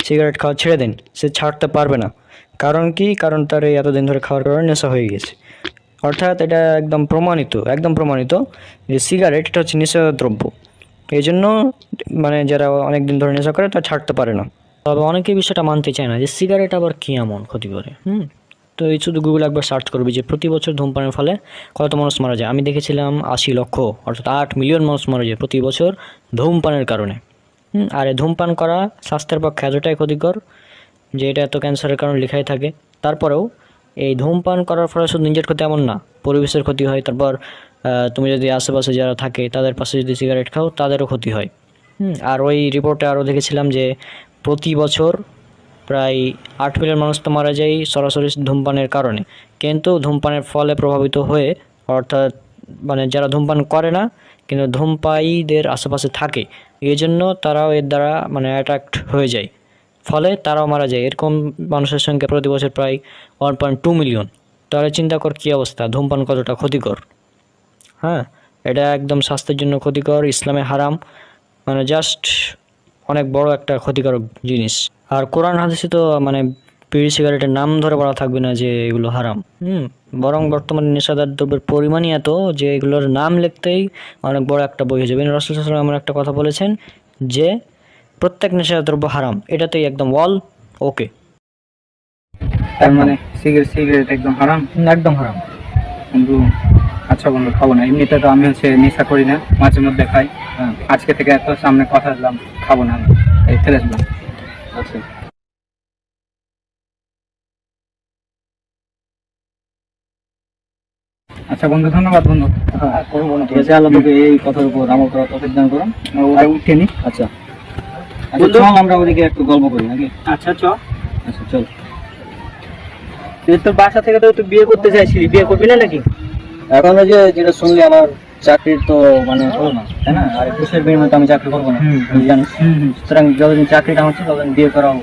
Cigarette খাওয়া ছেড়ে দিন, সে ছাড়তে পারবে না। কারণ কি? কারণ তার এই এতদিন ধরে খাওয়ার কারণে নেশা হয়ে গেছে। অর্থাৎ এটা একদম প্রমাণিত যে সিগারেট এটা হচ্ছে নেশা দ্রব্য। এই জন্য মানে যারা অনেক দিন ধরে নেশা করে তারা ছাড়তে পারে না। তবে অনেকেই বিষয়টা মানতে চায় না যে সিগারেট আবার কী এমন ক্ষতি করে। তো এই শুধু গুগল একবার সার্চ করবি যে প্রতি বছর ধূমপানের ফলে কত মানুষ মারা যায়। আমি দেখেছিলাম 80 লক্ষ, অর্থাৎ 8 মিলিয়ন মানুষ মারা যায় প্রতি বছর ধূমপানের কারণে। আর এই ধূমপান করা স্বাস্থ্যের পক্ষে এতটাই ক্ষতিকর যে এটা এত ক্যান্সারের কারণ লেখাই থাকে। তারপরেও এই ধূমপান করার ফলে শুধু নিজের ক্ষতি এমন না, পরিবেশের ক্ষতি হয়। তারপর তুমি যদি আশেপাশে যারা থাকে তাদের পাশে যদি সিগারেট খাও তাদেরও ক্ষতি হয়। আর ওই রিপোর্টে আরও দেখেছিলাম যে প্রতি বছর প্রায় 8 মিলিয়ন মানুষ তো মারা যায় সরাসরি ধূমপানের কারণে, কিন্তু ধূমপানের ফলে প্রভাবিত হয়ে, অর্থাৎ মানে যারা ধূমপান করে না কিন্তু ধূমপায়ীদের আশেপাশে থাকে, এই জন্য তারাও এর দ্বারা মানে অ্যাট্রাক্ট হয়ে যায়, ফলে তারাও মারা যায়। এরকম মানুষের সংখ্যা প্রতি বছর প্রায় 1.2 মিলিয়ন। তাহলে চিন্তা কর কী অবস্থা, ধূমপান কতটা ক্ষতিকর। হ্যাঁ, এটা একদম স্বাস্থ্যের জন্য ক্ষতিকর, ইসলামে হারাম, মানে জাস্ট অনেক বড় একটা ক্ষতিকারক জিনিস। আর কোরআন হাদিসে তো মানে বিড়ি সিগারেটের নাম ধরে বলা থাকবে না যে এগুলো হারাম। বরং বর্তমানে নেশাদার দ্রব্যের পরিমাণই এত যে এগুলোর নাম লিখতেই অনেক বড় একটা বই হয়ে যাবে। রাসূল সাল্লাল্লাহু আলাইহি ওয়াসাল্লাম এমন একটা কথা বলেছেন যে প্রত্যেক নেশাদার দ্রব্য হারাম, এটাতেই একদম অল ওকে। তার মানে সিগারেট একদম হারাম? একদম হারাম বন্ধু। আচ্ছা বন্ধু, খাবো না। এমনিতে তো আমি নেশা করি না, মাঝে মধ্যে খাই। আজকে থেকে এত সামনে কথা দিলাম, খাবো না, এই ফেলে আসলাম। আচ্ছা আচ্ছা বন্ধু, ধন্যবাদ বন্ধু। ঠিক আছে, আল্লাহ তোকে এই কথার উপর আমল করার তৌফিক দান করুন। ওটা উঠে নি। আচ্ছা চল আমরা ওদিকে একটু গল্প করি নাকি? আচ্ছা চল। তোর বাসা থেকে তো তুই বিয়ে করতে চাইছিলি, বিয়ে করবি না নাকি? এখন ওই যে যেটা শুনলি আমার চাকরির তো মানে হলো না, তাই না? আর ঘুষের বিনিময়ে তো আমি চাকরি করবো না, তুই জানিস। সুতরাং যতদিন চাকরিটা হচ্ছে ততদিন বিয়ে করাও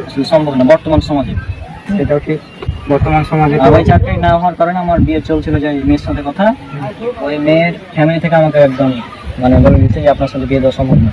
আসলে সম্ভব না বর্তমান সমাজে। সেটাও ঠিক, বর্তমান সমাজে ওই চাকরি না হওয়ার কারণে আমার বিয়ে চলছিল যে মেয়ের সাথে কথা, ওই মেয়ের ফ্যামিলি থেকে আমাকে একদম মানে বলে দিচ্ছে যে আপনার সাথে বিয়ে দেওয়া সম্ভব না।